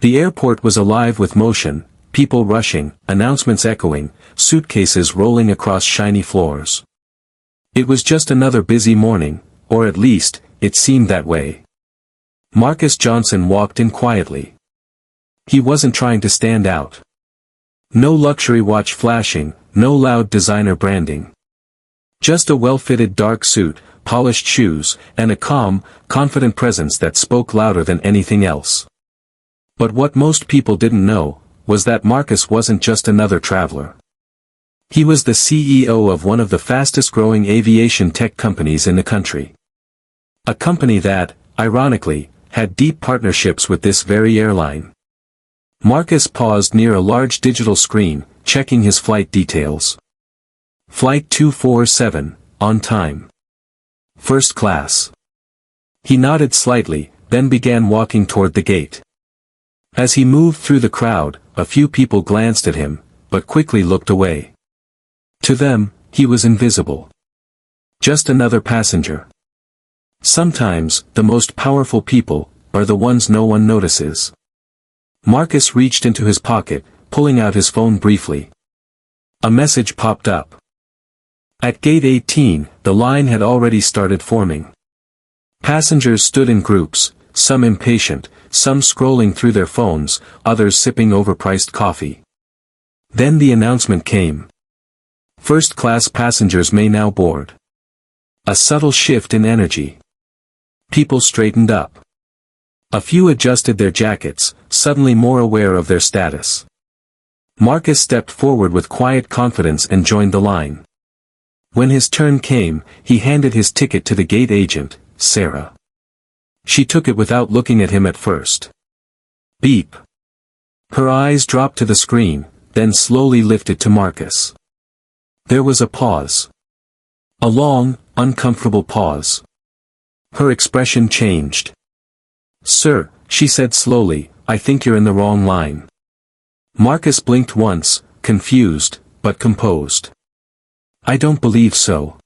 The airport was alive with motion, people rushing, announcements echoing, suitcases rolling across shiny floors. It was just another busy morning, or at least, it seemed that way. Marcus Johnson walked in quietly. He wasn't trying to stand out. No luxury watch flashing, no loud designer branding. Just a well-fitted dark suit, polished shoes, and a calm, confident presence that spoke louder than anything else. But what most people didn't know, was that Marcus wasn't just another traveler. He was the CEO of one of the fastest-growing aviation tech companies in the country. A company that, ironically, had deep partnerships with this very airline. Marcus paused near a large digital screen, checking his flight details. Flight 247, on time. First class. He nodded slightly, then began walking toward the gate. As he moved through the crowd, a few people glanced at him, but quickly looked away. To them, he was invisible. Just another passenger. Sometimes, the most powerful people, are the ones no one notices. Marcus reached into his pocket, pulling out his phone briefly. A message popped up. At gate 18, the line had already started forming. Passengers stood in groups, some impatient, some scrolling through their phones, others sipping overpriced coffee. Then the announcement came. First-class passengers may now board. A subtle shift in energy. People straightened up. A few adjusted their jackets, suddenly more aware of their status. Marcus stepped forward with quiet confidence and joined the line. When his turn came, he handed his ticket to the gate agent, Sarah. She took it without looking at him at first. Beep. Her eyes dropped to the screen, then slowly lifted to Marcus. There was a pause. A long, uncomfortable pause. Her expression changed. Sir, she said slowly, I think you're in the wrong line. Marcus blinked once, confused, but composed. I don't believe so.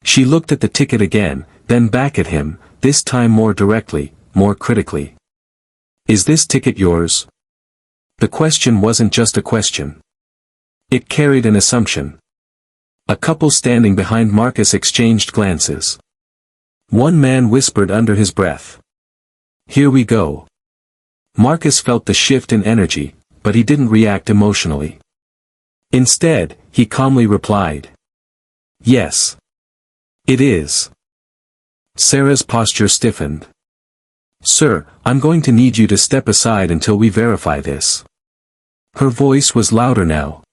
She looked at the ticket again, then back at him, this time more directly, more critically. Is this ticket yours? The question wasn't just a question. It carried an assumption. A couple standing behind Marcus exchanged glances. One man whispered under his breath. Here we go. Marcus felt the shift in energy, but he didn't react emotionally. Instead, he calmly replied. Yes. It is. Sarah's posture stiffened. Sir, I'm going to need you to step aside until we verify this. Her voice was louder now.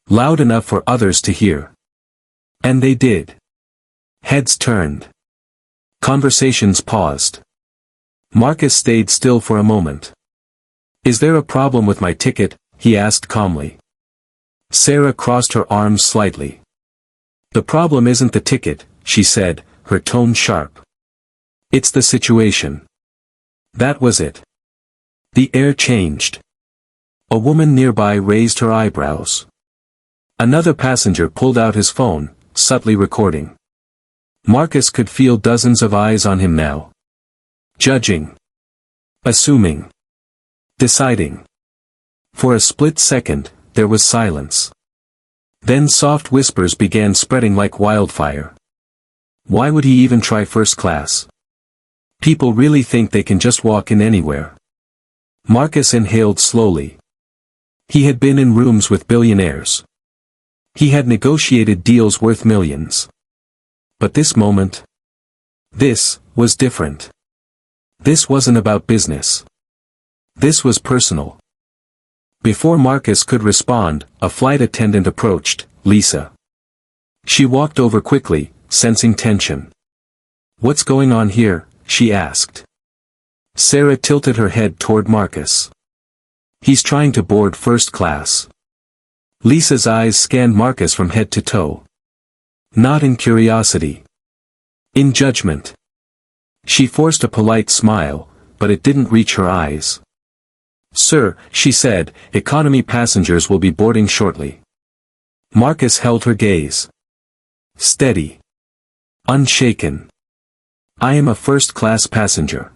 Loud enough for others to hear. And they did. Heads turned. Conversations paused. Marcus stayed still for a moment. Is there a problem with my ticket? He asked calmly. Sarah crossed her arms slightly. The problem isn't the ticket, she said, her tone sharp. It's the situation. That was it. The air changed. A woman nearby raised her eyebrows. Another passenger pulled out his phone, subtly recording. Marcus could feel dozens of eyes on him now. Judging. Assuming. Deciding. For a split second, there was silence. Then soft whispers began spreading like wildfire. Why would he even try first class? People really think they can just walk in anywhere. Marcus inhaled slowly. He had been in rooms with billionaires. He had negotiated deals worth millions. But this moment? This was different. This wasn't about business. This was personal. Before Marcus could respond, a flight attendant approached, Lisa. She walked over quickly, sensing tension. What's going on here? She asked. Sarah tilted her head toward Marcus. He's trying to board first class. Lisa's eyes scanned Marcus from head to toe. Not in curiosity. In judgment. She forced a polite smile, but it didn't reach her eyes. Sir, she said, economy passengers will be boarding shortly. Marcus held her gaze. Steady. Unshaken. I am a first-class passenger.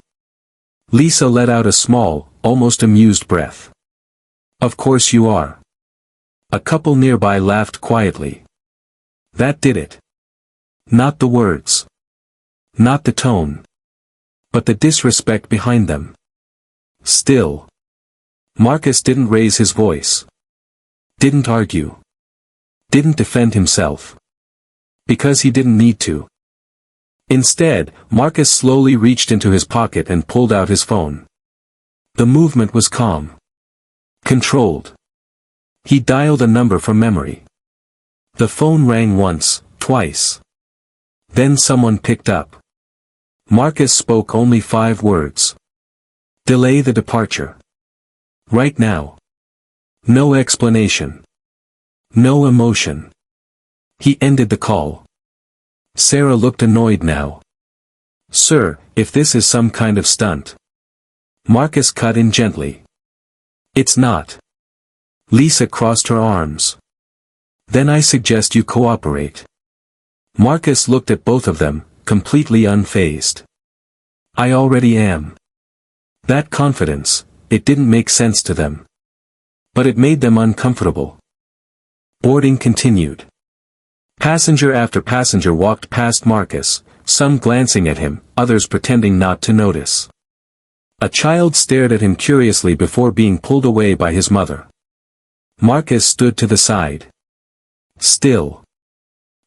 Lisa let out a small, almost amused breath. Of course you are. A couple nearby laughed quietly. That did it. Not the words. Not the tone. But the disrespect behind them. Still. Marcus didn't raise his voice. Didn't argue. Didn't defend himself. Because he didn't need to. Instead, Marcus slowly reached into his pocket and pulled out his phone. The movement was calm. Controlled. He dialed a number from memory. The phone rang once, twice. Then someone picked up. Marcus spoke only 5 words. Delay the departure. Right now. No explanation. No emotion. He ended the call. Sarah looked annoyed now. Sir, if this is some kind of stunt. Marcus cut in gently. It's not. Lisa crossed her arms. Then I suggest you cooperate. Marcus looked at both of them, completely unfazed. I already am. That confidence, it didn't make sense to them. But it made them uncomfortable. Boarding continued. Passenger after passenger walked past Marcus, some glancing at him, others pretending not to notice. A child stared at him curiously before being pulled away by his mother. Marcus stood to the side. Still.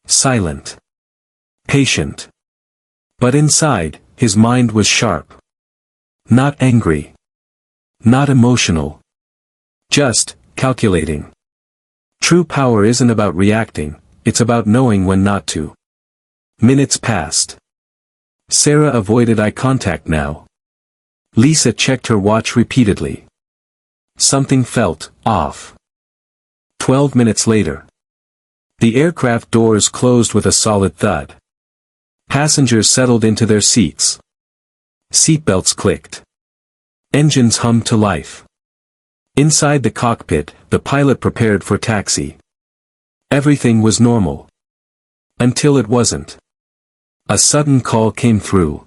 Silent. Patient. But inside, his mind was sharp. Not angry. Not emotional. Just, calculating. True power isn't about reacting, it's about knowing when not to. Minutes passed. Sarah avoided eye contact now. Lisa checked her watch repeatedly. Something felt off. 12 minutes later. The aircraft doors closed with a solid thud. Passengers settled into their seats. Seatbelts clicked. Engines hummed to life. Inside the cockpit, the pilot prepared for taxi. Everything was normal. Until it wasn't. A sudden call came through.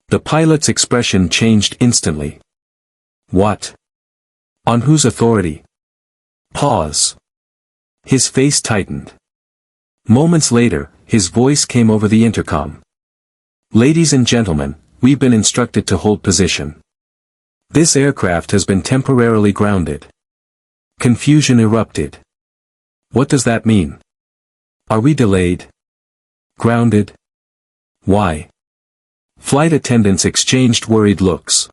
The pilot's expression changed instantly. What? On whose authority? Pause. His face tightened. Moments later, his voice came over the intercom. Ladies and gentlemen, we've been instructed to hold position. This aircraft has been temporarily grounded. Confusion erupted. What does that mean? Are we delayed? Grounded? Why? Flight attendants exchanged worried looks.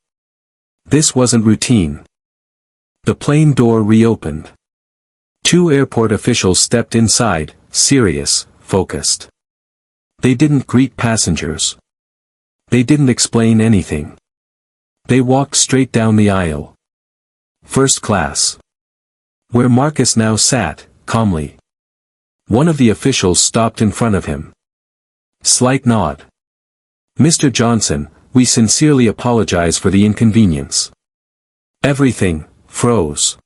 This wasn't routine. The plane door reopened. 2 airport officials stepped inside, serious, focused. They didn't greet passengers. They didn't explain anything. They walked straight down the aisle. First class. Where Marcus now sat, calmly. One of the officials stopped in front of him. Slight nod. Mr. Johnson, we sincerely apologize for the inconvenience. Everything froze.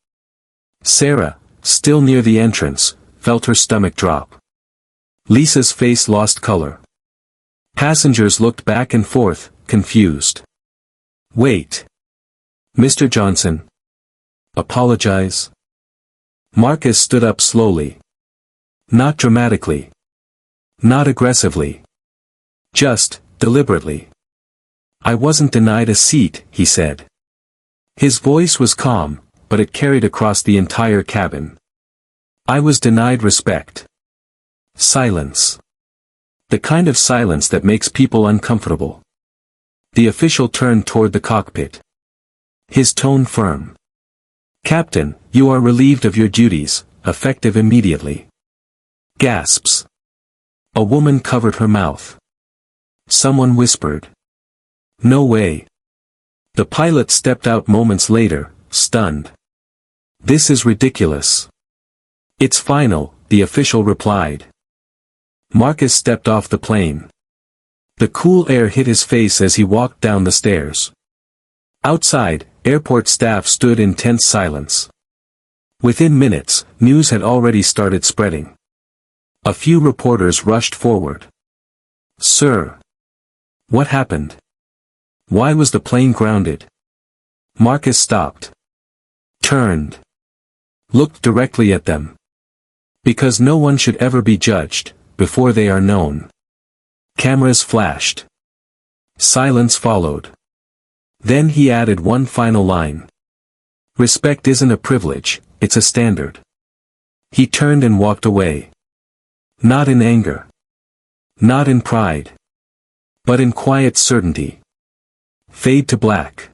Sarah, still near the entrance, felt her stomach drop. Lisa's face lost color. Passengers looked back and forth, confused. Wait. Mr. Johnson. Apologize? Marcus stood up slowly. Not dramatically. Not aggressively. Just, deliberately. I wasn't denied a seat, he said. His voice was calm, but it carried across the entire cabin. I was denied respect. Silence. The kind of silence that makes people uncomfortable. The official turned toward the cockpit. His tone firm. Captain, you are relieved of your duties, effective immediately. Gasps. A woman covered her mouth. Someone whispered. No way. The pilot stepped out moments later, stunned. This is ridiculous. It's final, the official replied. Marcus stepped off the plane. The cool air hit his face as he walked down the stairs. Outside, airport staff stood in tense silence. Within minutes, news had already started spreading. A few reporters rushed forward. Sir. What happened? Why was the plane grounded? Marcus stopped. Turned. Looked directly at them. Because no one should ever be judged, before they are known. Cameras flashed. Silence followed. Then he added one final line. Respect isn't a privilege, it's a standard. He turned and walked away. Not in anger. Not in pride. But in quiet certainty. Fade to black.